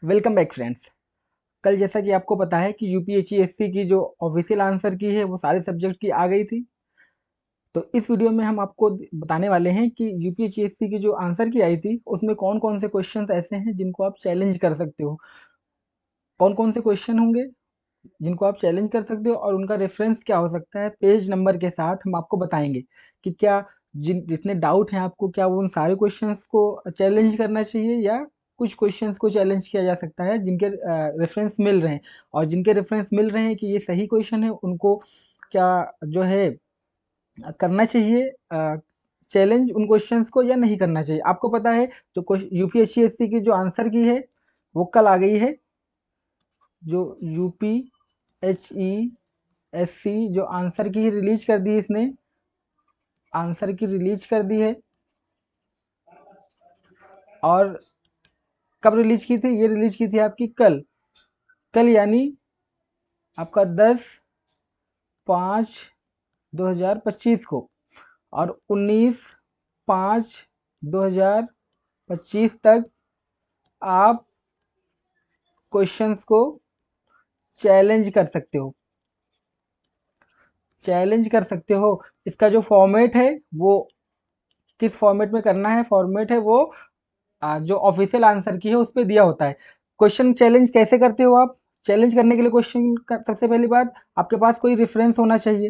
Welcome back friends. कल जैसा कि आपको पता है कि यूपीएससी की जो ऑफिशियल आंसर की है वो सारे सब्जेक्ट की आ गई थी। तो इस वीडियो में हम आपको बताने वाले हैं कि यूपीएससी की जो आंसर की आई थी उसमें कौन कौन से क्वेश्चंस ऐसे हैं जिनको आप चैलेंज कर सकते हो। कौन कौन से क्वेश्चन होंगे जिनको आप चैलेंज कर सकते हो और उनका रेफरेंस क्या हो सकता है, पेज नंबर के साथ हम आपको बताएंगे कि क्या जितने डाउट हैं आपको, क्या वो उन सारे क्वेश्चंस को चैलेंज करना चाहिए या कुछ क्वेश्चंस को चैलेंज किया जा सकता है जिनके रेफरेंस मिल रहे हैं। और जिनके रेफरेंस मिल रहे हैं कि ये सही क्वेश्चन है, उनको क्या जो है करना चाहिए चैलेंज उन क्वेश्चंस को या नहीं करना चाहिए। आपको पता है जो यूपीएससी की जो आंसर की है वो कल आ गई है। जो यूपीएससी जो आंसर की रिलीज कर दी, इसने आंसर की रिलीज कर दी है। और कब रिलीज की थी? ये रिलीज की थी आपकी कल। कल यानी आपका 10/5/2025 को। और 19/5/2025 तक आप क्वेश्चंस को चैलेंज कर सकते हो। चैलेंज कर सकते हो। इसका जो फॉर्मेट है वो किस फॉर्मेट में करना है, फॉर्मेट है वो जो ऑफिशियल आंसर की है उस पर दिया होता है। क्वेश्चन चैलेंज कैसे करते हो आप? चैलेंज करने के लिए क्वेश्चन का सबसे पहली बात, आपके पास कोई रेफरेंस होना चाहिए।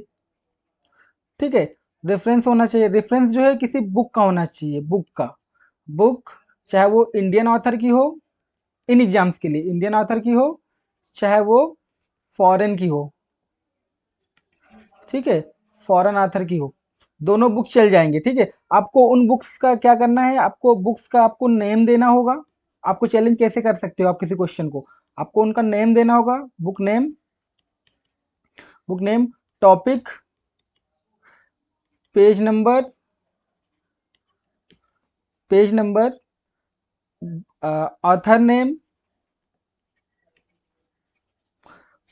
ठीक है, रेफरेंस होना चाहिए। रेफरेंस जो है किसी बुक का होना चाहिए, बुक का। बुक चाहे वो इंडियन ऑथर की हो, इन एग्जाम्स के लिए इंडियन ऑथर की हो, चाहे वो फॉरेन की हो। ठीक है, फॉरेन ऑथर की हो, दोनों बुक चल जाएंगे। ठीक है, आपको उन बुक्स का क्या करना है, आपको बुक्स का आपको नेम देना होगा। आपको चैलेंज कैसे कर सकते हो आप किसी क्वेश्चन को? आपको उनका नेम देना होगा, book name, book name, topic, page number, page number, author name,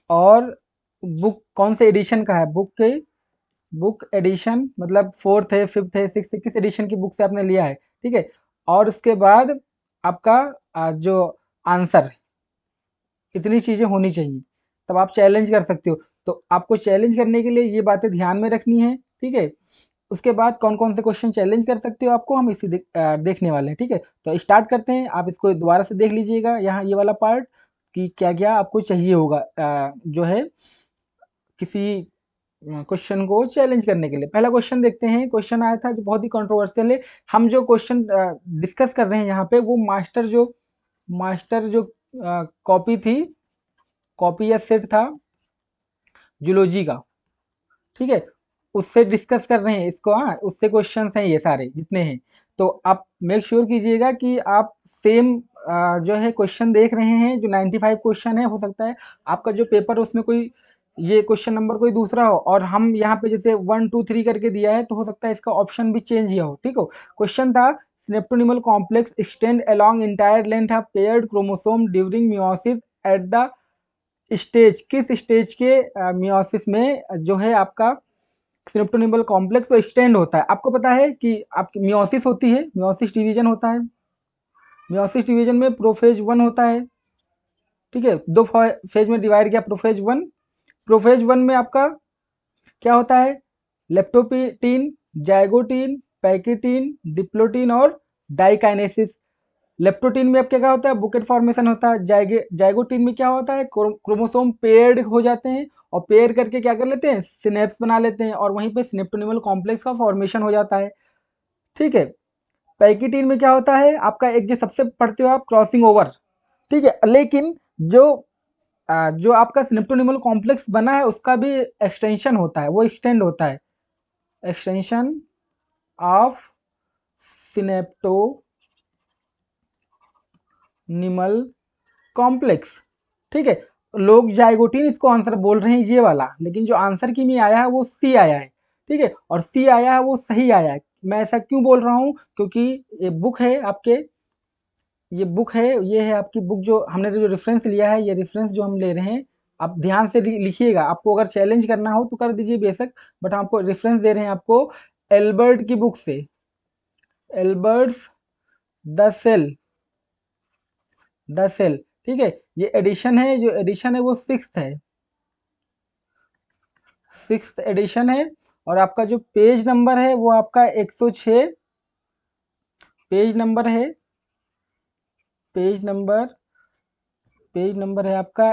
और बुक कौन से एडिशन का है, बुक के बुक एडिशन मतलब फोर्थ है, फिफ्थ है, सिक्स है, किस एडिशन की बुक से आपने लिया है। ठीक है, और उसके बाद आपका जो आंसर, इतनी चीजें होनी चाहिए, तब आप चैलेंज कर सकते हो। तो आपको चैलेंज करने के लिए ये बातें ध्यान में रखनी है। ठीक है, उसके बाद कौन कौन से क्वेश्चन चैलेंज कर सकते हो आपको हम देखने वाले हैं। ठीक है, तो स्टार्ट करते हैं। आप इसको दोबारा से देख लीजिएगा, यहाँ ये वाला पार्ट कि क्या क्या आपको चाहिए होगा जो है किसी क्वेश्चन को चैलेंज करने के लिए। पहला क्वेश्चन देखते हैं। क्वेश्चन आया था जो बहुत ही कंट्रोवर्शियल है। हम जो क्वेश्चन डिस्कस कर रहे हैं यहाँ पे वो मास्टर जो कॉपी थी, कॉपी या सेट था जूलॉजी का। ठीक है, उससे डिस्कस कर रहे हैं इसको। हाँ, उससे क्वेश्चंस हैं ये सारे जितने हैं। तो आप मेक श्योर कीजिएगा कि आप सेम जो है क्वेश्चन देख रहे हैं। जो 95 क्वेश्चन है, हो सकता है आपका जो पेपर उसमें कोई ये क्वेश्चन नंबर कोई दूसरा हो और हम यहाँ पे जैसे 1 2 3 करके दिया है, तो हो सकता है इसका ऑप्शन भी चेंज किया हो। ठीक हो, क्वेश्चन था synaptonemal complex extend along entire length of paired chromosome during meiosis at the stage. किस स्टेज के मियोसिस में जो है आपका स्नेप्टोनिमल कॉम्प्लेक्स वो एक्सटेंड होता है? आपको पता है कि आपकी मियोसिस होती है, मियोसिस डिवीजन होता है। मियोसिस डिवीजन में प्रोफेज 1 होता है। ठीक है, दो फेज में डिवाइड किया, प्रोफेज 1। प्रोफेज 1 में आपका क्या होता है? लेप्टोप्टीन, जाइगोटीन, पैकेटीन, डिप्लोटीन और डाइकाइनेसिस। लेप्टोटीन में अब क्या क्या होता है? बुकेट फॉर्मेशन होता है। जाइगोटीन में क्या होता है? क्रोमोसोम पेयर्ड हो जाते हैं और पेयर करके क्या कर लेते हैं? सिनेप्स बना लेते हैं और वहीं पे स्नेप्टोनिमल कॉम्प्लेक्स का फॉर्मेशन हो जाता है। ठीक है, पैकेटीन में क्या होता है आपका? एक जो सबसे पढ़ते हो आप, क्रॉसिंग ओवर। ठीक है, लेकिन जो आपका स्नेप्टोनिमल कॉम्प्लेक्स बना है उसका भी एक्सटेंशन होता है, वो एक्सटेंड होता है। Extension of synaptonemal complex. ठीक है, लोग जाइगोटीन इसको आंसर बोल रहे हैं ये वाला, लेकिन जो आंसर की में आया है वो सी आया है। ठीक है, और सी आया है वो सही आया है। मैं ऐसा क्यों बोल रहा हूँ? क्योंकि ये बुक है आपके, ये बुक है, ये है आपकी बुक जो हमने जो रेफरेंस लिया है, ये रेफरेंस जो हम ले रहे हैं, आप ध्यान से लिखिएगा। आपको अगर चैलेंज करना हो तो कर दीजिए बेशक, बट हम आपको रेफरेंस दे रहे हैं आपको एल्बर्ट की बुक से। Alberts the cell, the cell. ठीक है, ये एडिशन है, जो एडिशन है वो सिक्स्थ है, सिक्स्थ एडिशन है। और आपका जो पेज नंबर है वो आपका 106 पेज नंबर है, पेज नंबर, पेज नंबर है आपका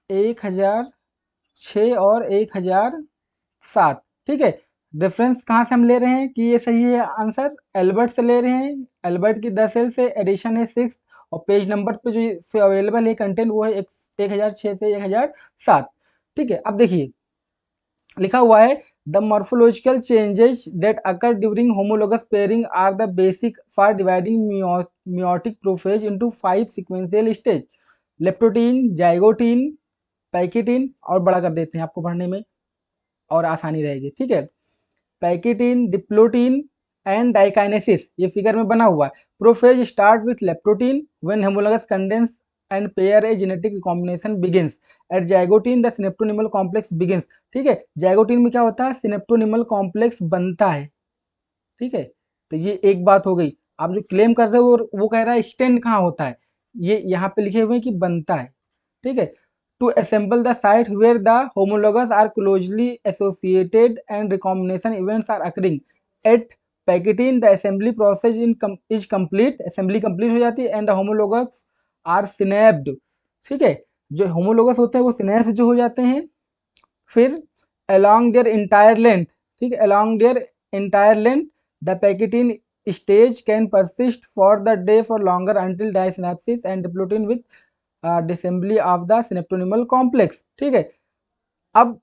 1006 और 1007। ठीक है, रेफरेंस कहाँ से हम ले रहे हैं कि ये सही है आंसर, एल्बर्ट से ले रहे हैं। एल्बर्ट की 10 सेल से एडिशन है सिक्स, और पेज नंबर पे जो अवेलेबल है कंटेंट वो है 1006 से 1007। ठीक है, अब देखिए लिखा हुआ है the morphological changes that occur during homologous pairing are the basic for dividing meiotic prophase into 5 sequential stage, leptotene, zygotene, pachytene, और बड़ा कर देते हैं आपको पढ़ने में और आसानी रहेगी। ठीक है, पैकेटीन, डिप्लोटीन एंड डाइकाइनेसिस, ये फिगर में बना हुआ है। Prophase start with leptotene when homologous condense and pair a genetic combination begins at zygotene the synaptonemal complex begins. ठीक है, जाइगोटीन में क्या होता है, सिनेप्टोनिमल कॉम्प्लेक्स बनता है। ठीक है, तो ये एक बात हो गई। आप जो क्लेम कर रहे हो वो कह रहा है एक्सटेंड कहाँ होता है, ये यहाँ पे लिखे हुए हैं कि बनता है। ठीक है, to assemble the site where the homologs are closely associated and recombination events are occurring at pachytene the assembly process is complete, assembly complete हो जाती है and the homologs are snapped। ठीक है, जो homologs होते हैं वो snapped जो हो जाते हैं, फिर along their entire length, ठीक है, along their entire length the pachytene stage can persist for the day for longer until disynapsis and diplotin with disassembly of the synaptonemal complex. ठीक है, अब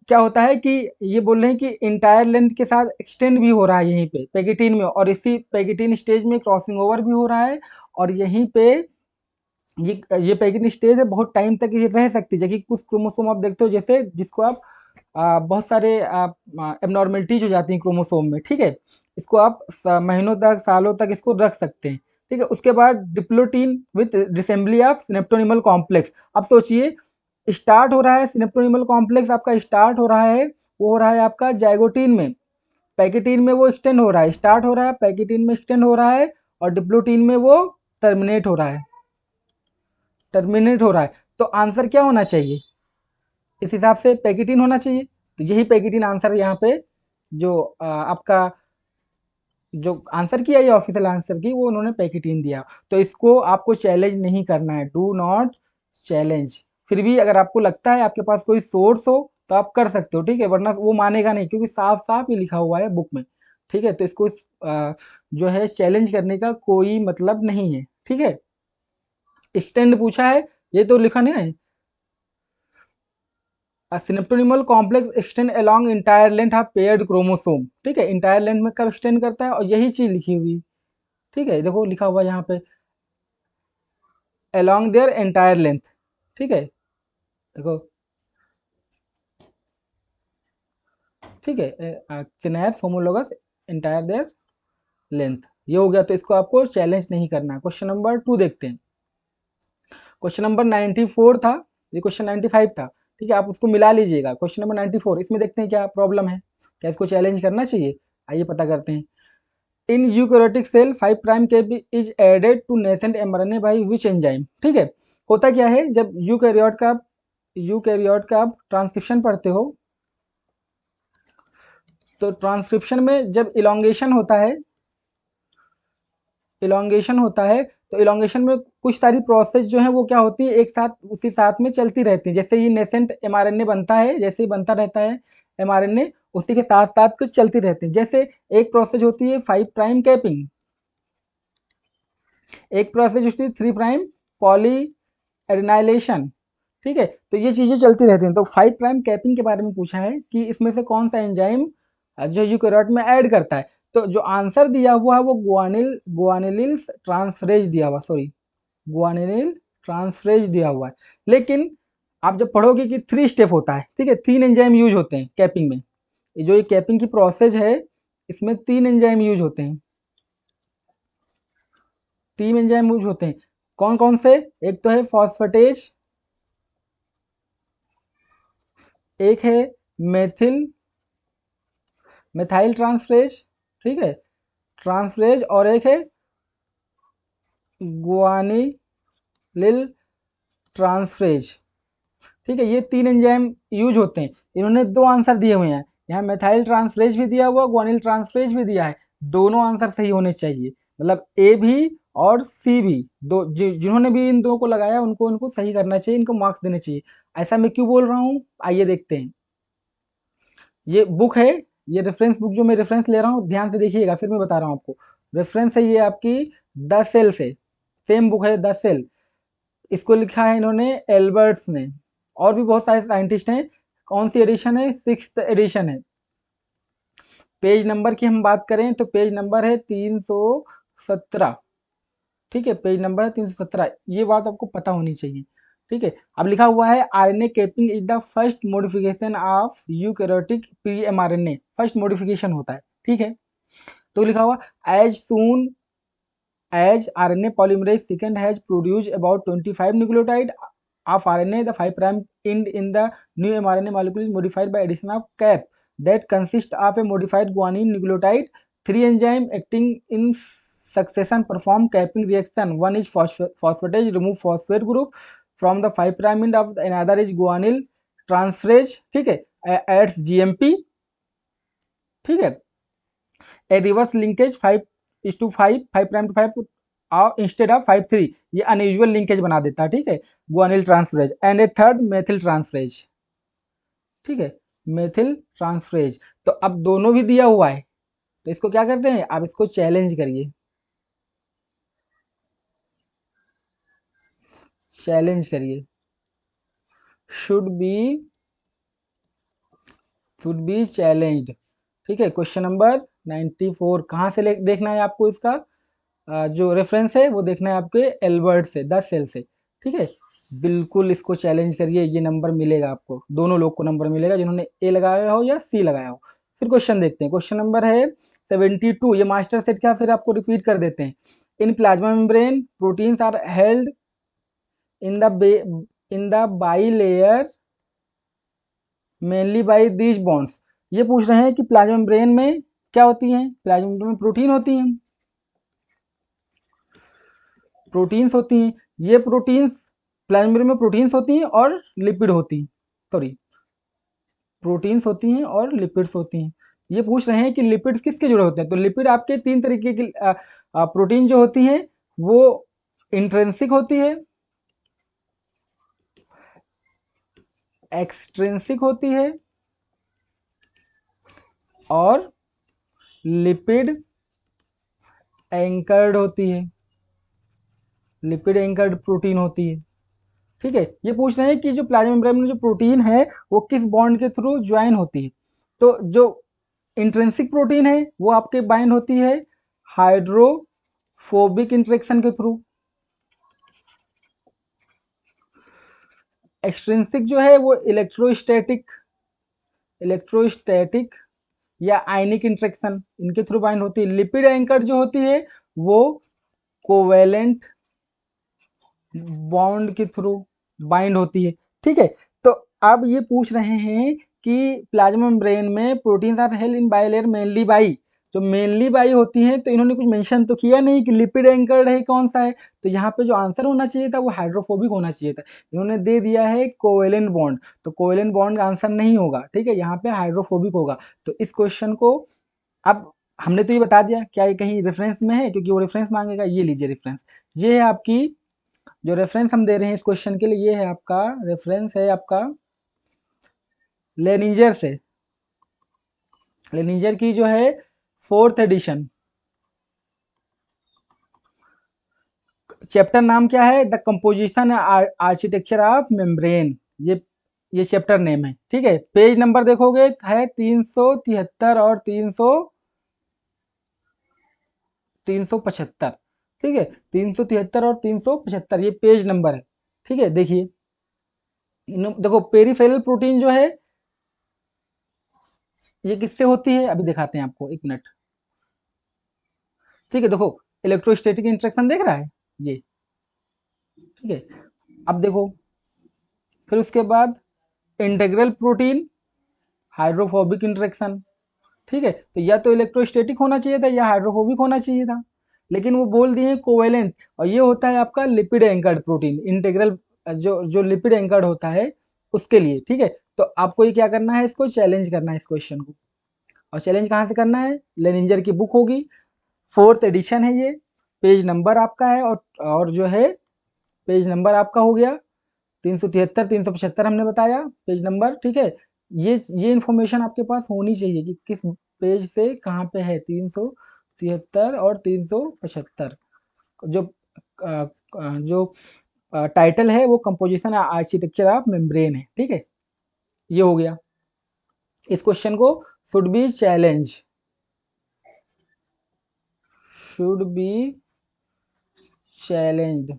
क्या होता है कि ये बोल रहे हैं कि इंटायर लेंथ के साथ एक्सटेंड भी हो रहा है यहीं पे पैकेटीन में, और इसी पैकेटीन स्टेज में क्रॉसिंग ओवर भी हो रहा है, और यहीं पे ये पैकेटीन स्टेज है बहुत टाइम तक ये रह सकती है, जबकि कुछ क्रोमोसोम आप देखते हो जैसे जिसको आप बहुत सारे एबनॉर्मेलिटीज हो जाती हैं क्रोमोसोम में। ठीक है, इसको आप महीनों तक सालों तक इसको रख सकते हैं। ठीक है, उसके बाद diplotene with disassembly of synaptonemal complex. अब सोचिए स्टार्ट हो रहा है सिनेप्टोनिमल कॉम्प्लेक्स, आपका स्टार्ट हो रहा है, वो हो रहा है आपका जाइगोटीन में, पैकेटीन में वो एक्सटेंड हो रहा है, स्टार्ट हो रहा है पैकेटीन में एक्सटेंड हो रहा है, और डिप्लोटीन में वो टर्मिनेट हो रहा है, टर्मिनेट हो रहा है। तो आंसर क्या होना चाहिए, इस हिसाब से पैकेटीन होना चाहिए। तो यही पैकेटीन आंसर यहाँ पे जो आपका जो आंसर किया ये ऑफिशियल आंसर की वो उन्होंने पैकेटीन दिया। तो इसको आपको चैलेंज नहीं करना है, डू नॉट चैलेंज। फिर भी अगर आपको लगता है आपके पास कोई सोर्स हो तो आप कर सकते हो, ठीक है, वरना वो मानेगा नहीं क्योंकि साफ साफ ही लिखा हुआ है बुक में। ठीक है, तो इसको जो है चैलेंज करने का कोई मतलब नहीं है। ठीक है, एक्सटेंड पूछा है, ये तो लिखा नहीं है, synaptonemal complex extend along entire length of paired chromosome. ठीक है, इंटायर लेंथ में कब एक्सटेंड करता है, और यही चीज लिखी हुई। ठीक है, देखो लिखा हुआ यहाँ पे अलोंग देयर एंटायर लेंथ। ठीक है, देखो, ठीक है, synapse homologous entire there length, ये हो गया। तो इसको आपको चैलेंज नहीं करना है। क्वेश्चन नंबर 2 देखते हैं। क्वेश्चन नंबर 94 था, ये क्वेश्चन 95 था। ठीक है, आप उसको मिला लीजिएगा। क्वेश्चन नंबर 94 इसमें देखते हैं क्या प्रॉब्लम है, क्या इसको चैलेंज करना चाहिए, आइए पता करते हैं। In eukaryotic cell 5 prime cap is added to nascent mRNA by which enzyme. ठीक है, होता क्या है जब यूकैरियोट का आप ट्रांसक्रिप्शन पढ़ते हो, तो ट्रांसक्रिप्शन में जब इलोंगेशन होता है, इलोंगेशन होता है, तो इलोंगेशन में कुछ सारी प्रोसेस जो है वो क्या होती है एक साथ उसी साथ में चलती रहती है। जैसे ये नेसेंट एमआरएनए बनता है, जैसे ही बनता रहता है एमआरएनए उसी के साथ साथ कुछ चलती रहती है। जैसे एक प्रोसेस होती है 5 प्राइम कैपिंग, एक प्रोसेस होती है 3 प्राइम पॉली एडिनाइलेशन। ठीक है, तो ये चीजें चलती रहती हैं। तो 5 प्राइम कैपिंग के बारे में पूछा है कि इसमें से कौन सा एंजाइम जो यूकैरियोट में ऐड करता है। तो जो आंसर दिया हुआ है वो गुआनिलिल ट्रांसफरेज दिया हुआ, सॉरी गुआनिलिल ट्रांसफरेज दिया हुआ है। लेकिन आप जब पढ़ोगे कि 3 स्टेप होता है, ठीक है, 3 एंजाइम यूज होते हैं कैपिंग में। ये जो ये कैपिंग की प्रोसेस है इसमें 3 एंजाइम यूज होते हैं, 3 एंजाइम यूज होते हैं। कौन कौन से, एक तो है फॉस्फेटेज, एक है मेथिल मिथाइल ट्रांसफरेज, ठीक है, ट्रांसफरेज, और एक है गुआनी लिल ट्रांसफरेज। ठीक है, ये 3 एंजाइम यूज होते हैं। इन्होंने 2 आंसर दिए हुए हैं, यहाँ मेथाइल ट्रांसफरेज भी दिया हुआ, ग्वानिल ट्रांसफरेज भी दिया है। दोनों आंसर सही होने चाहिए, मतलब ए भी और सी भी, दो जिन्होंने भी इन दो को लगाया उनको उनको सही करना चाहिए, इनको मार्क्स देने चाहिए। ऐसा मैं क्यों बोल रहा हूँ, आइए देखते हैं। ये बुक है, ये रेफरेंस बुक जो मैं रेफरेंस ले रहा हूँ, ध्यान से देखिएगा, फिर मैं बता रहा हूँ आपको। रेफरेंस है ये आपकी द सेल से, सेम बुक है द सेल। इसको लिखा है इन्होंने एल्बर्ट्स ने, और भी बहुत सारे साइंटिस्ट हैं। कौन सी एडिशन है, 6th एडिशन है। पेज नंबर की हम बात करें तो पेज नंबर है 317। ठीक है, पेज नंबर है 317, ये बात आपको पता होनी चाहिए। ठीक है, अब लिखा हुआ है RNA capping is the first modification of eukaryotic pre mRNA, first modification होता है। ठीक है, तो लिखा हुआ as soon as RNA polymerase second has produced about 25 nucleotide of RNA, the 5' end in the new mRNA molecule is modified by addition of cap that consists of a modified guanine nucleotide. 3 enzymes acting in succession perform capping reaction. One is phosphatase, remove phosphate group from the 5' end of the another is guanyl transferase. ठीक है, adds GMP. ठीक है, a reverse linkage 5:5, 5' to 5 instead of 5:3, ये unusual linkage बना देता है। ठीक है, guanyl transferase and a third methyl transferase. ठीक है, मेथिल ट्रांसफरेज। तो अब दोनों भी दिया हुआ है, तो इसको क्या करते हैं, आप इसको चैलेंज करिए, चैलेंज करिए। Should be challenged. ठीक है, क्वेश्चन नंबर 94 कहाँ से देखना है आपको, इसका जो रेफरेंस है वो देखना है आपके एल्बर्ट से, 10 सेल से। ठीक है, बिल्कुल इसको चैलेंज करिए, ये नंबर मिलेगा आपको, दोनों लोग को नंबर मिलेगा जिन्होंने ए लगाया हो या सी लगाया हो। फिर क्वेश्चन देखते हैं, क्वेश्चन नंबर है 72, ये मास्टर सेट का फिर आपको रिपीट कर देते हैं। In plasma membrane proteins are held in the bilayer mainly by these bonds. ये पूछ रहे हैं कि प्लाज्मा मेम्ब्रेन में क्या होती हैं, प्लाज्मा मेम्ब्रेन में प्रोटीन होती हैं, प्रोटीन्स होती हैं। ये प्रोटीन्स प्लाज्मा मेम्ब्रेन में प्रोटीन्स होती हैं और लिपिड होती हैं, सॉरी, प्रोटीन्स होती हैं और लिपिड्स होती हैं। ये पूछ रहे हैं कि लिपिड्स किसके जुड़े होते हैं, तो लिपिड आपके 3 तरीके की प्रोटीन जो होती हैं वो इंट्रिंसिक होती है, एक्सट्रिंसिक होती है और लिपिड एंकर्ड होती है, लिपिड एंकर्ड प्रोटीन होती है। ठीक है, ये पूछ रहे हैं कि जो प्लाज्मा मेम्ब्रेन में जो प्रोटीन है वो किस बॉन्ड के थ्रू ज्वाइन होती है, तो जो इंट्रिंसिक प्रोटीन है वो आपके बाइंड होती है हाइड्रोफोबिक इंटरेक्शन के थ्रू। एक्सट्रिंसिक जो है वो इलेक्ट्रोस्टैटिक या आयनिक इंटरेक्शन इनके थ्रू बाइंड होती है। लिपिड एंकर जो होती है वो कोवेलेंट बॉन्ड के थ्रू बाइंड होती है। ठीक है, तो अब ये पूछ रहे हैं कि प्लाज्मा मेम्ब्रेन में protein are held in bilayer mainly by, जो मेनली बाई होती हैं, तो इन्होंने कुछ मेंशन तो किया नहीं कि लिपिड एंकर्ड है कौन सा है, तो यहाँ पे जो आंसर होना चाहिए था वो हाइड्रोफोबिक होना चाहिए था, इन्होंने दे दिया है कोवेलेंट बॉन्ड, तो कोवेलेंट बॉन्ड का आंसर नहीं होगा। ठीक है, यहाँ पे हाइड्रोफोबिक होगा। तो इस क्वेश्चन को अब हमने तो ये बता दिया, क्या ये कहीं रेफरेंस में है, क्योंकि वो रेफरेंस मांगेगा। ये लीजिए रेफरेंस, ये है आपकी जो रेफरेंस हम दे रहे हैं इस क्वेश्चन के लिए, ये है आपका रेफरेंस है आपका लेनिंजर से, लेनिंजर की जो है 4th एडिशन। चैप्टर नाम क्या है, the composition architecture of membrane, ये चैप्टर नेम है। ठीक है, पेज नंबर देखोगे है 373 और 375। ठीक है, 373 और 375 ये पेज नंबर है। ठीक है, देखिए देखो पेरिफेरल प्रोटीन जो है ये किससे होती है, अभी दिखाते हैं आपको, एक मिनट। ठीक है, देखो इलेक्ट्रोस्टैटिक इंटरेक्शन देख रहा है ये। ठीक है, अब देखो फिर उसके बाद इंटेग्रल प्रोटीन हाइड्रोफोबिक इंटरेक्शन। ठीक है, तो या तो इलेक्ट्रोस्टैटिक होना चाहिए था या हाइड्रोफोबिक होना चाहिए था। लेकिन वो बोल दिए कोवेलेंट, और ये होता है आपका लिपिड एंकर्ड प्रोटीन, इंटीग्रल जो जो लिपिड एंकर्ड होता है उसके लिए, ठीक है। तो आपको ये क्या करना है, इसको चैलेंज करना है इस क्वेश्चन को। और चैलेंज कहाँ से करना है, लेनिंजर की बुक होगी, 4th एडिशन है ये, पेज नंबर आपका है, और जो है पेज नंबर आपका हो गया 373 375 हमने बताया पेज नंबर, ठीक है। ये इन्फॉर्मेशन आपके पास होनी चाहिए कि किस पेज से कहाँ पे है, 373 और 375। जो जो टाइटल है वो कंपोजिशन आर्किटेक्चर ऑफ मेम्ब्रेन है, ठीक है। ये हो गया। इस क्वेश्चन को should be challenge, should be challenged,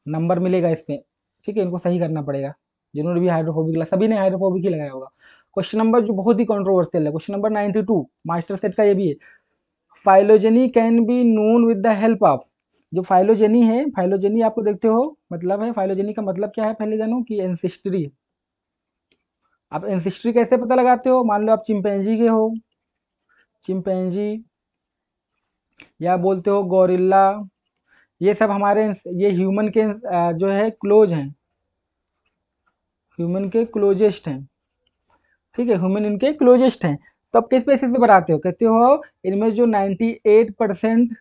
number मिलेगा इसमें, ठीक है। इनको सही करना पड़ेगा, जिन्होंने भी हाइड्रोफोबिक सभी ने हाइड्रोफोबिक ही लगाया होगा। क्वेश्चन नंबर जो बहुत ही कंट्रोवर्शियल है, क्वेश्चन नंबर 92 मास्टर सेट का ये भी है। Phylogeny can be known with the help of, जो फाइलोजेनी है, फाइलोजेनी आपको देखते हो मतलब है, फाइलोजेनी का मतलब क्या है पहले जानो कि एंसेस्ट्री। आप एंसेस्ट्री कैसे पता लगाते हो, मान लो आप चिंपैंजी के हो, चिंपैंजी, या बोलते हो गोरिल्ला, ये सब हमारे, ये ह्यूमन के जो है क्लोज हैं, ह्यूमन के क्लोजेस्ट हैं, ठीक है, ह्यूमन इनके क्लोजेस्ट हैं। तो आप किस बेसिस पे बनाते हो, कहते हो इनमें जो 98%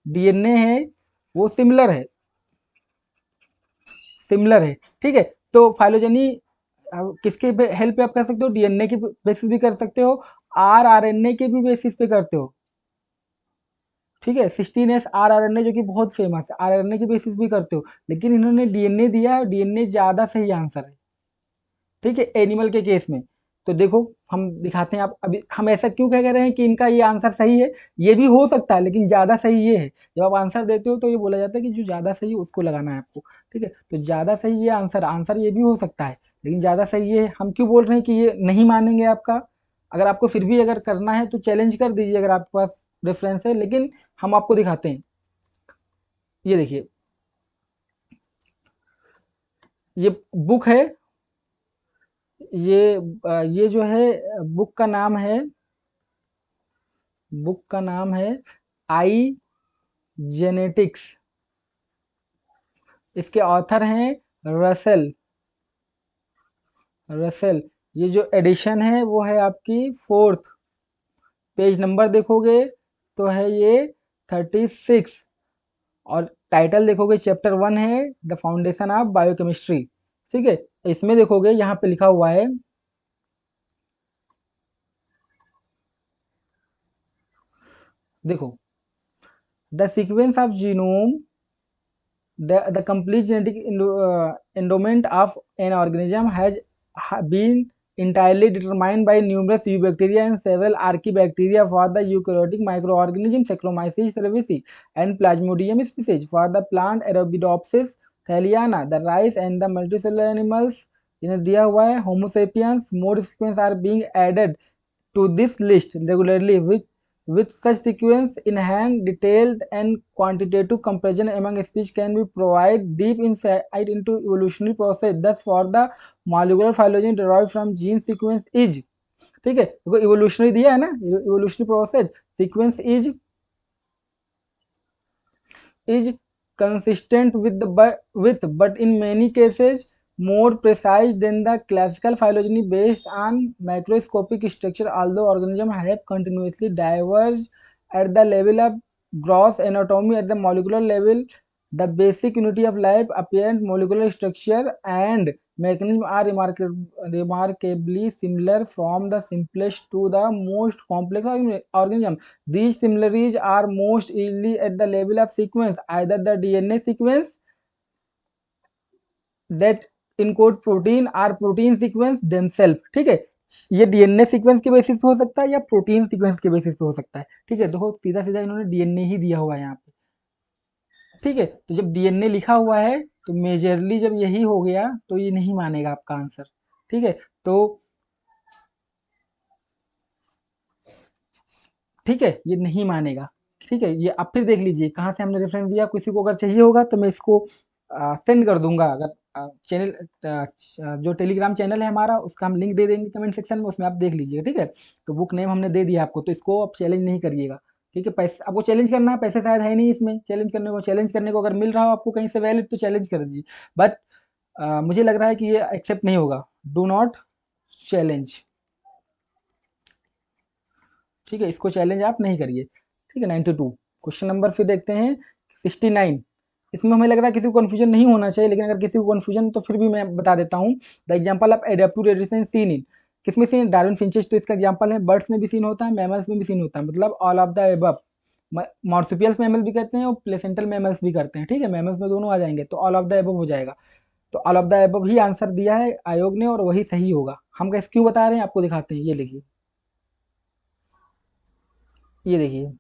डीएनए है वो सिमिलर है, सिमिलर है, ठीक है। तो फाइलोजेनी किसके हेल्प पे आप कर सकते हो, डीएनए के बेसिस भी कर सकते हो, आरएनए के भी बेसिस पे करते हो, ठीक है। 16S आरएनए जो कि बहुत फेमस है, आरएनए के बेसिस भी करते हो, लेकिन इन्होंने डीएनए दिया है, डीएनए ज्यादा सही आंसर है, ठीक है, एनिमल के केस में। तो देखो हम दिखाते हैं, आप अभी हम ऐसा क्यों कह रहे हैं कि इनका ये आंसर सही है, ये भी हो सकता है लेकिन ज्यादा सही ये है। जब आप आंसर देते हो तो ये बोला जाता है कि जो ज्यादा सही है उसको लगाना है आपको, ठीक है। तो ज्यादा सही ये आंसर, आंसर ये भी हो सकता है लेकिन ज्यादा सही ये है। हम क्यों बोल रहे हैं कि ये नहीं मानेंगे आपका, अगर आपको फिर भी अगर करना है तो चैलेंज कर दीजिए अगर आपके पास रेफरेंस है, लेकिन हम आपको दिखाते हैं। ये देखिए, ये बुक है, ये जो है बुक का नाम है, बुक का नाम है आई जेनेटिक्स, इसके ऑथर हैं रसेल, रसेल। ये जो एडिशन है वो है आपकी 4th, पेज नंबर देखोगे तो है ये 36, और टाइटल देखोगे चैप्टर 1 है द फाउंडेशन ऑफ बायोकेमिस्ट्री, ठीक है। इसमें देखोगे यहाँ पे लिखा हुआ है, देखो, the sequence of genome, the complete genetic endowment of an organism has been entirely determined by numerous eubacteria and several archaebacteria for the eukaryotic microorganisms Saccharomyces cerevisiae and Plasmodium species. For the plant Arabidopsis thaliana, the rice and the multicellular animals, इन्हें दिया हुआ है होमो sapiens, more sequence are being added to this list regularly, which with such sequence in hand, detailed and quantitative comparison among species can be provide deep insight into evolutionary process. Thus, for the molecular phylogeny derived from gene sequence is, ठीक है, देखो evolutionary दिया है ना, evolutionary process sequence is consistent with but in many cases more precise than the classical phylogeny based on macroscopic structure. Although organisms have continuously diverged at the level of gross anatomy, at the molecular level the basic unity of life, apparent molecular structure and mechanism are remarkably similar from the simplest to the most complex organism. These similarities are most easily at the level of sequence, either the DNA sequence that encode protein or protein sequence themselves, ठीक है। ये DNA sequence के basis पे हो सकता है या protein sequence के बेसिस पे हो सकता है, ठीक है। देखो सीधा सीधा इन्होंने डीएनए ही दिया हुआ है यहाँ पे, ठीक है। तो जब डीएनए लिखा हुआ है तो मेजरली जब यही हो गया तो ये नहीं मानेगा आपका आंसर, ठीक है। तो ठीक है, ये नहीं मानेगा, ठीक है। ये आप फिर देख लीजिए कहाँ से हमने रेफरेंस दिया, किसी को अगर चाहिए होगा तो मैं इसको सेंड कर दूंगा, अगर चैनल जो टेलीग्राम चैनल है हमारा उसका हम लिंक दे देंगे कमेंट सेक्शन में, उसमें आप देख लीजिएगा, ठीक है। तो बुक नेम हमने दे दिया आपको, तो इसको आप चैलेंज नहीं करिएगा, ठीक है, पैसे आपको चैलेंज करना है, पैसे शायद है नहीं इसमें चैलेंज करने को। चैलेंज करने को अगर मिल रहा हो आपको कहीं से वैलिड तो चैलेंज कर दीजिए, बट मुझे लग रहा है कि ये एक्सेप्ट नहीं होगा। डू नॉट चैलेंज, ठीक है, इसको चैलेंज आप नहीं करिए। ठीक है, 92 क्वेश्चन नंबर फिर देखते हैं 69। इसमें हमें लग रहा है किसी को कन्फ्यूजन नहीं होना चाहिए, लेकिन अगर किसी को कन्फ्यूजन तो फिर भी मैं बता देता हूँ। The example of adaptive radiation seen in, किसमें सीन? डार्विन फिंचेस तो इसका एग्जाम्पल है। बर्ड्स में भी सीन होता है, मैमल्स में भी सीन होता है, मतलब all of the above. Marsupials mammal भी कहते हैं और प्लेसेंटल मैमल्स भी करते हैं। ठीक है, मैमल्स में दोनों आ जाएंगे तो ऑल ऑफ द एबव हो जाएगा। तो all of the above he answer दिया है आयोग ने और वही सही होगा। हम कैसे क्यों बता रहे हैं आपको दिखाते हैं, ये देखिए, ये देखिए,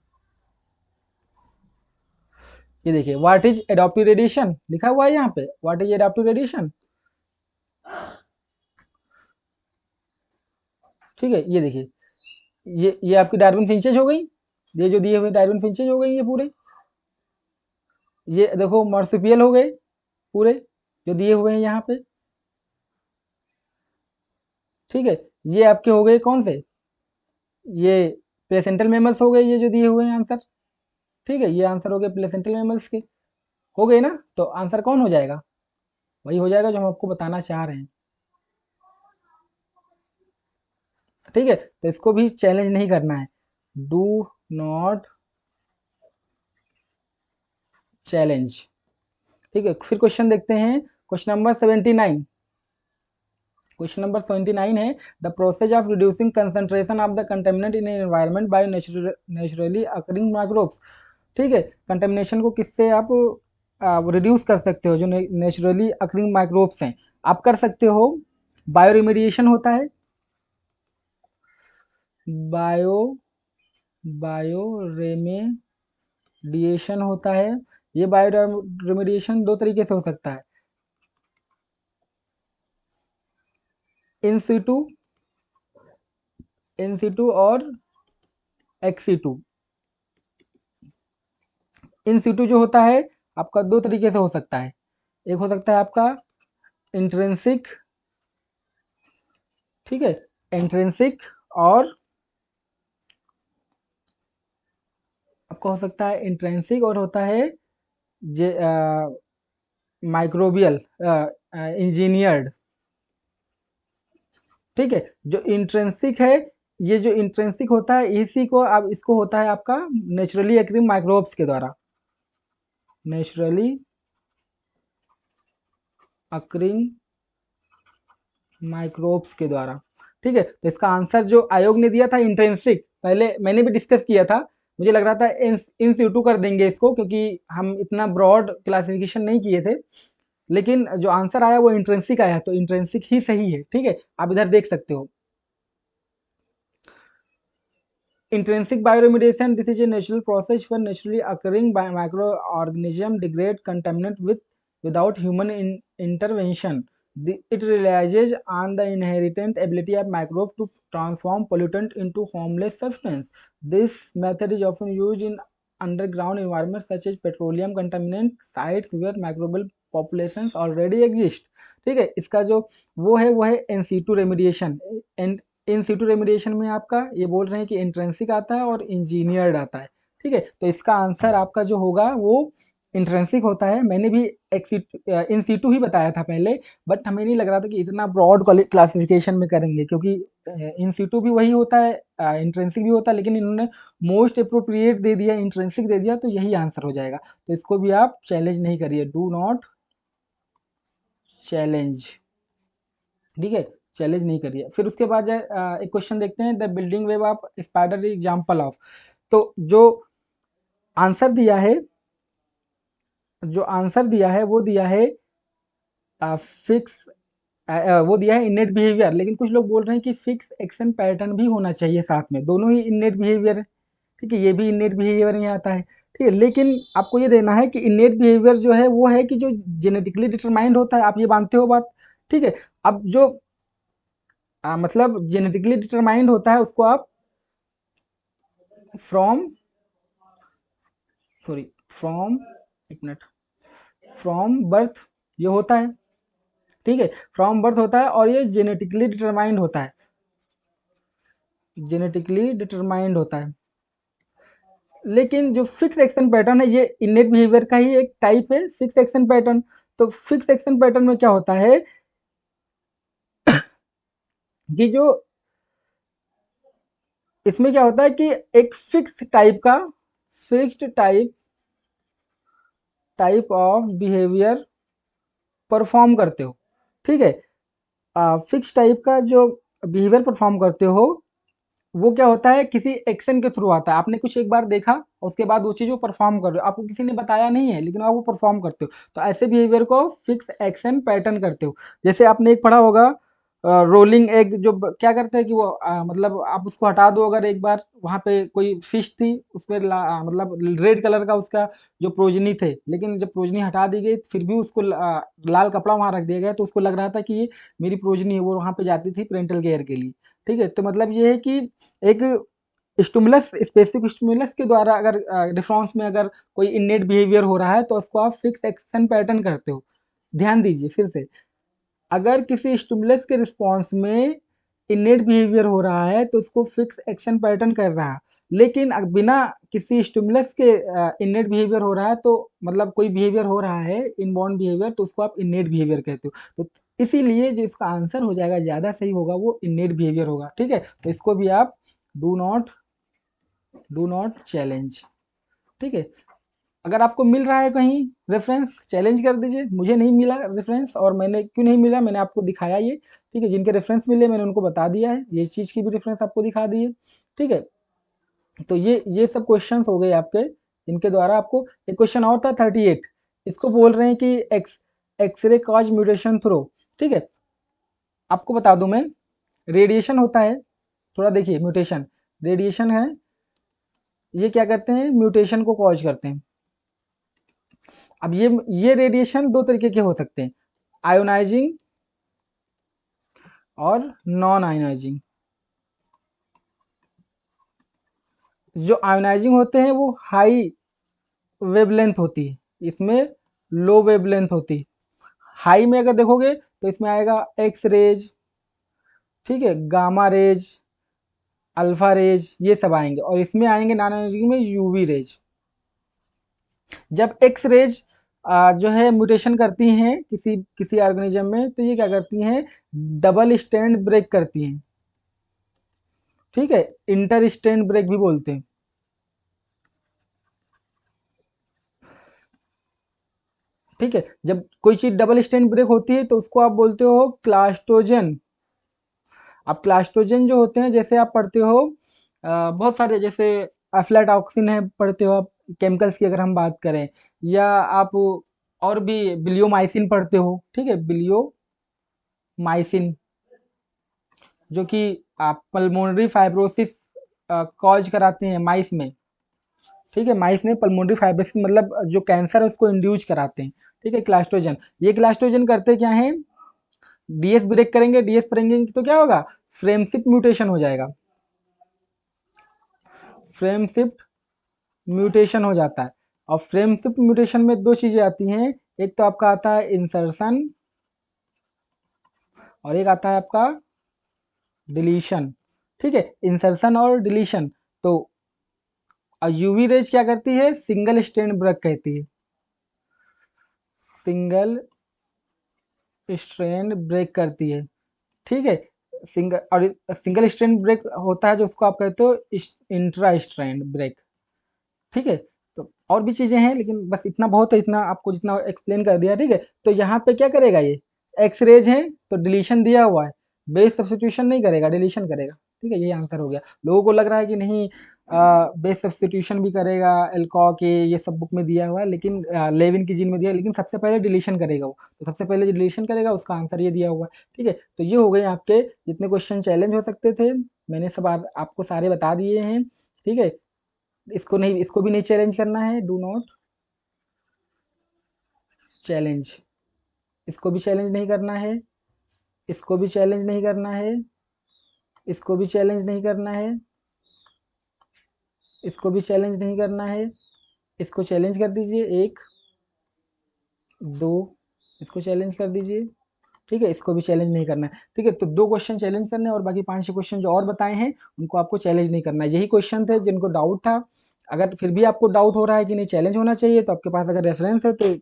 ये देखिए, व्हाट इज एडाप्टिव रेडिएशन लिखा हुआ है यहाँ पे। व्हाट इज एडाप्टिव रेडिएशन, ठीक है, ये देखिए, ये आपकी डार्विन फिंचेज हो गई, ये जो दिए हुए डार्विन फिंचेज हो गई ये पूरे। ये देखो मार्supial हो गए पूरे जो दिए हुए हैं यहाँ पे। ठीक है, ये आपके हो गए कौन से, ये प्लेसेंटल मेमल्स हो गए ये जो दिए हुए हैं आंसर। ठीक है, ये आंसर हो गए प्लेसेंटल मेमल्स के, हो गए ना। तो आंसर कौन हो जाएगा, वही हो जाएगा जो हम आपको बताना चाह रहे हैं। ठीक है, तो इसको भी चैलेंज नहीं करना है। Do not challenge. ठीक है, फिर क्वेश्चन देखते हैं, क्वेश्चन नंबर 79। क्वेश्चन नंबर 79 है, the process of reducing concentration of the contaminant in environment by naturally occurring microbes. ठीक है, कंटेमिनेशन को किससे आप रिड्यूस कर सकते हो, जो नेचुरली अकरिंग माइक्रोब्स हैं, आप कर सकते हो। बायो रिमेडिएशन होता है, बायो बायो रेमेडिएशन होता है। ये बायो रेमेडिएशन दो तरीके से हो सकता है, इन सीटू, इन सीटू और एक्स सीटू। इन सीटू जो होता है आपका दो तरीके से हो सकता है, एक हो सकता है आपका इंट्रिंसिक, ठीक है, इंट्रिंसिक, और आपका हो सकता है इंट्रिंसिक और होता है जे माइक्रोबियल इंजीनियर्ड। ठीक है, जो इंट्रिंसिक है, ये जो इंट्रिंसिक होता है इसी को आप, इसको होता है आपका नेचुरली अकरिंग माइक्रोब्स के द्वारा, नेचुरली अकरिंग माइक्रोब्स के द्वारा। ठीक है, तो इसका आंसर जो आयोग ने दिया था इंट्रिंसिक, पहले मैंने भी डिस्कस किया था, मुझे लग रहा था इन सीटू कर देंगे इसको क्योंकि हम इतना ब्रॉड क्लासिफिकेशन नहीं किए थे, लेकिन जो आंसर आया वो इंट्रिंसिक आया, तो इंट्रिंसिक ही सही है। ठीक है, आप इधर देख सकते हो, intrinsic bioremediation, this is a natural process where naturally occurring microorganism degrade contaminant without human intervention. It relies on the inherent ability of microbes to transform pollutant into harmless substance. This method is often used in underground environments such as petroleum contaminant sites where microbial populations already exist. ठीक है, इसका जो वो है in situ remediation. In situ remediation में आपका ये बोल रहे हैं कि इंट्रेंसिक आता है और इंजीनियर्ड आता है। ठीक है, तो इसका आंसर आपका जो होगा वो इंट्रेंसिक होता है। मैंने भी इन सीटू ही बताया था पहले, बट हमें नहीं लग रहा था कि इतना ब्रॉड क्लासिफिकेशन में करेंगे, क्योंकि इन सीटू भी वही होता है, इंट्रेंसिक भी होता है, लेकिन इन्होंने मोस्ट अप्रोप्रिएट दे दिया, इंट्रेंसिक दे दिया, तो यही आंसर हो जाएगा। तो इसको भी आप चैलेंज नहीं करिए, डू नॉट चैलेंज। ठीक है, चैलेंज नहीं करिए। फिर उसके बाद एक क्वेश्चन देखते हैं, the building web of spider example of. तो जो आंसर दिया है, जो आंसर दिया है वो दिया है फिक्स, वो दिया है इनेट बिहेवियर, लेकिन कुछ लोग बोल रहे हैं कि फिक्स एक्शन पैटर्न भी होना चाहिए साथ में, दोनों ही इनेट बिहेवियर है। ठीक है, ये भी इनेट बिहेवियर में आता है। ठीक है, लेकिन आपको ये देना है कि इनेट बिहेवियर जो है वो है कि जो जेनेटिकली डिटरमाइंड होता है, आप ये मानते हो बात। ठीक है, अब जो मतलब जेनेटिकली डिटरमाइंड होता है उसको आप फ्रॉम, सॉरी, फ्रॉम, एक मिनट, फ्रॉम बर्थ ये होता है। ठीक है, फ्रॉम बर्थ होता है और ये जेनेटिकली डिटरमाइंड होता है, जेनेटिकली डिटरमाइंड होता है। लेकिन जो फिक्स एक्शन पैटर्न है ये इनेट बिहेवियर का ही एक टाइप है, फिक्स एक्शन पैटर्न। तो फिक्स एक्शन पैटर्न में क्या होता है कि जो इसमें क्या होता है कि एक फिक्स टाइप का, fixed type of behaviour perform करते हो, ठीक है। फिक्स टाइप का जो बिहेवियर परफॉर्म करते हो वो क्या होता है, किसी एक्शन के थ्रू आता है। आपने कुछ एक बार देखा, उसके बाद वो चीज़ वो परफॉर्म कर रहे हो, आपको किसी ने बताया नहीं है लेकिन आप वो परफॉर्म करते हो, तो ऐसे बिहेवियर को फिक्स एक्शन पैटर्न करते हो। जैसे आपने एक पढ़ा होगा रोलिंग एग, जो क्या करते हैं कि वो मतलब आप उसको हटा दो, अगर एक बार वहाँ पे कोई फिश थी उस पर मतलब रेड कलर का उसका जो प्रोजनी थे, लेकिन जब प्रोजनी हटा दी गई फिर भी उसको लाल कपड़ा वहाँ रख दिया गया, तो उसको लग रहा था कि ये मेरी प्रोजनी है, वो वहाँ पे जाती थी पेरेंटल केयर के लिए। ठीक है, तो मतलब ये है कि एक स्टिमुलस, स्पेसिफिक स्टिमुलस के द्वारा अगर रिस्पॉन्स में अगर कोई इनेट बिहेवियर हो रहा है तो उसको आप फिक्स एक्शन पैटर्न करते हो। ध्यान दीजिए फिर से, अगर किसी स्टिमुलस के रिस्पॉन्स में इनेट बिहेवियर हो रहा है तो उसको फिक्स एक्शन पैटर्न कर रहा है, लेकिन बिना किसी स्टिमुलस के इनेट बिहेवियर हो रहा है, तो मतलब कोई बिहेवियर हो रहा है इनबॉर्न बिहेवियर, तो उसको आप इनेट बिहेवियर कहते हो। तो इसीलिए जो इसका आंसर हो जाएगा ज़्यादा सही होगा वो इनेट बिहेवियर होगा। ठीक है, तो इसको भी आप डू नॉट चैलेंज। ठीक है, अगर आपको मिल रहा है कहीं रेफरेंस, चैलेंज कर दीजिए। मुझे नहीं मिला रेफरेंस, और मैंने क्यों नहीं मिला, मैंने आपको दिखाया ये। ठीक है, जिनके रेफरेंस मिले मैंने उनको बता दिया है, ये चीज़ की भी रेफरेंस आपको दिखा दी है। ठीक है, तो ये सब क्वेश्चंस हो गए आपके, इनके द्वारा आपको एक क्वेश्चन और था 38, इसको बोल रहे हैं कि एक्सरे कॉज म्यूटेशन थ्रो। ठीक है, आपको बता दूं मैं, रेडिएशन होता है, थोड़ा देखिए म्यूटेशन, रेडिएशन है, ये क्या करते हैं, म्यूटेशन को कॉज करते हैं। अब ये रेडिएशन दो तरीके के हो सकते हैं, आयोनाइजिंग और नॉन आयोनाइजिंग। जो आयोनाइजिंग होते हैं वो हाई वेवलेंथ होती है, इसमें लो वेवलेंथ होती है। हाई में अगर देखोगे तो इसमें आएगा एक्स रेज, ठीक है, गामा रेज, अल्फा रेज, ये सब आएंगे, और इसमें आएंगे नॉन आयोनाइजिंग में यूवी रेज। जब एक्स रेज जो है म्यूटेशन करती हैं किसी किसी ऑर्गेनिज्म में, तो ये क्या करती हैं, डबल स्टैंड ब्रेक करती हैं। ठीक है, इंटर स्टैंड ब्रेक भी बोलते हैं। ठीक है, जब कोई चीज डबल स्टैंड ब्रेक होती है तो उसको आप बोलते हो क्लास्टोजन। अब क्लास्टोजन जो होते हैं, जैसे आप पढ़ते हो बहुत सारे, जैसे अफ्लाटॉक्सिन है पढ़ते हो आप, केमिकल्स की अगर हम बात करें, या आप और भी बिलियोमाइसिन पढ़ते हो। ठीक है, बिलियोमाइसिन जो कि पल्मोनरी फाइब्रोसिस कॉज कराते हैं माइस में। ठीक है, माइस में पल्मोनरी फाइब्रोसिस मतलब जो कैंसर है उसको इंड्यूस कराते हैं। ठीक है, क्लास्टोजन, ये क्लास्टोजन करते क्या है, डीएस ब्रेक करेंगे, डीएस करेंगे तो क्या होगा, फ्रेमशिफ्ट म्यूटेशन हो जाएगा, फ्रेमशिफ्ट म्यूटेशन हो जाता है। और फ्रेमशिफ्ट म्यूटेशन में दो चीजें आती हैं, एक तो आपका आता है इंसर्शन, और एक आता है आपका डिलीशन। ठीक है, इंसर्शन और डिलीशन। तो यूवी रेज क्या करती है, सिंगल स्ट्रैंड ब्रेक कहती है, सिंगल स्ट्रैंड ब्रेक करती है। ठीक है, सिंगल स्ट्रैंड ब्रेक होता है जो उसको आप कहते हो इंट्रा स्ट्रैंड ब्रेक। ठीक है, तो और भी चीजें हैं लेकिन बस इतना बहुत है, इतना आपको जितना एक्सप्लेन कर दिया। ठीक है, तो यहाँ पे क्या करेगा, ये एक्स रेज है तो डिलीशन दिया हुआ है, बेस सब्स्टिट्यूशन नहीं करेगा, डिलीशन करेगा। ठीक है, ये आंसर हो गया। लोगों को लग रहा है कि नहीं बेस सब्स्टिट्यूशन भी करेगा, एल्कॉक के ये सब बुक में दिया हुआ है, लेकिन लेविन की जीन में दिया है, लेकिन सबसे पहले डिलीशन करेगा वो, तो सबसे पहले जो डिलीशन करेगा उसका आंसर ये दिया हुआ है। ठीक है, तो ये हो गए आपके जितने क्वेश्चन चैलेंज हो सकते थे, मैंने सब आपको सारे बता दिए हैं। ठीक है, इसको नहीं, इसको भी नहीं चैलेंज करना है, डू नॉट चैलेंज, इसको भी चैलेंज नहीं करना है, इसको भी चैलेंज नहीं करना है, इसको भी चैलेंज नहीं करना है, इसको भी चैलेंज नहीं करना है, इसको चैलेंज कर दीजिए, एक, दो, इसको चैलेंज कर दीजिए। ठीक है, इसको भी चैलेंज नहीं करना है। ठीक है, तो दो क्वेश्चन चैलेंज करने हैं और बाकी 5-6 क्वेश्चन जो और बताए हैं उनको आपको चैलेंज नहीं करना है। यही क्वेश्चन थे जिनको डाउट था, अगर फिर भी आपको डाउट हो रहा है कि नहीं चैलेंज होना चाहिए, तो आपके पास अगर रेफरेंस है तो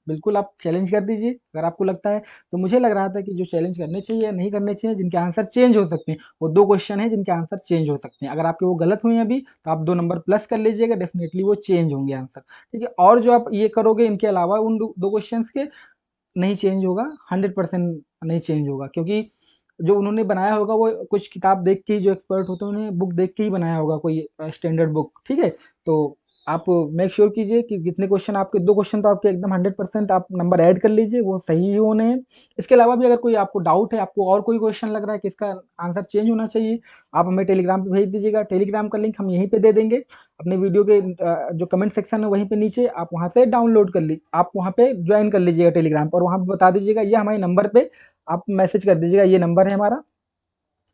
बिल्कुल आप चैलेंज कर दीजिए अगर आपको लगता है। तो मुझे लग रहा था कि जो चैलेंज करने चाहिए या नहीं करने चाहिए, जिनके आंसर चेंज हो सकते हैं, वो 2 क्वेश्चन हैं जिनके आंसर चेंज हो सकते हैं। अगर आपके वो गलत हुए हैं अभी, तो आप 2 नंबर प्लस कर लीजिएगा, डेफिनिटली वो चेंज होंगे आंसर, ठीक है। और जो आप ये करोगे इनके अलावा उन 2 क्वेश्चंस के, नहीं चेंज होगा, 100% नहीं चेंज होगा, क्योंकि जो उन्होंने बनाया होगा वो कुछ किताब देख के ही, जो एक्सपर्ट होते हैं उन्होंने बुक देख के ही बनाया होगा, कोई स्टैंडर्ड बुक, ठीक है। तो आप मेक श्योर कीजिए कि जितने क्वेश्चन आपके, 2 क्वेश्चन तो आपके एकदम 100% आप नंबर ऐड कर लीजिए, वो सही ही होने हैं। इसके अलावा भी अगर कोई आपको डाउट है, आपको और कोई क्वेश्चन लग रहा है कि इसका आंसर चेंज होना चाहिए, आप हमें टेलीग्राम पे भेज दीजिएगा। टेलीग्राम का लिंक हम यहीं पे दे देंगे अपने वीडियो के जो कमेंट सेक्शन है वहीं पे नीचे, आप वहाँ से डाउनलोड कर ली, आप वहाँ पे ज्वाइन कर लीजिएगा टेलीग्राम पर, और वहाँ पे बता दीजिएगा ये हमारे नंबर पे आप मैसेज कर दीजिएगा, ये नंबर है हमारा,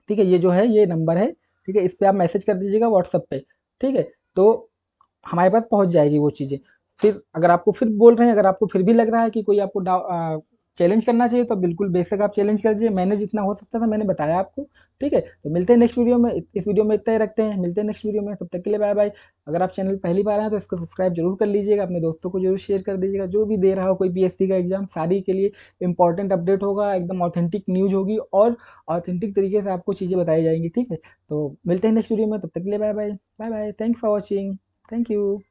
ठीक है, ये जो है ये नंबर है, ठीक है, इस पे आप मैसेज कर दीजिएगा व्हाट्सएप पे, ठीक है। तो हमारे पास पहुँच जाएगी वो चीज़ें। फिर अगर आपको फिर बोल रहे हैं, अगर आपको फिर भी लग रहा है कि कोई आपको चैलेंज करना चाहिए, तो बिल्कुल बेशक आप चैलेंज कर दीजिए। मैंने जितना हो सकता था मैंने बताया आपको, ठीक है। तो मिलते हैं नेक्स्ट वीडियो में, इस वीडियो में इतना ही रखते हैं, मिलते हैं नेक्स्ट वीडियो में, तब तक के लिए बाय बाय। अगर आप चैनल पहली बार आए हैं तो इसको सब्सक्राइब जरूर कर लीजिएगा, अपने दोस्तों को जरूर शेयर कर दीजिएगा, जो भी दे रहा हो कोई पीएससी का एग्जाम, सारी के लिए इंपॉर्टेंट अपडेट होगा, एकदम ऑथेंटिक न्यूज़ होगी, और ऑथेंटिक तरीके से आपको चीज़ें बताई जाएंगी, ठीक है। तो मिलते हैं नेक्स्ट वीडियो में, तब तक के लिए bye bye. Bye bye, thank for watching, thank you.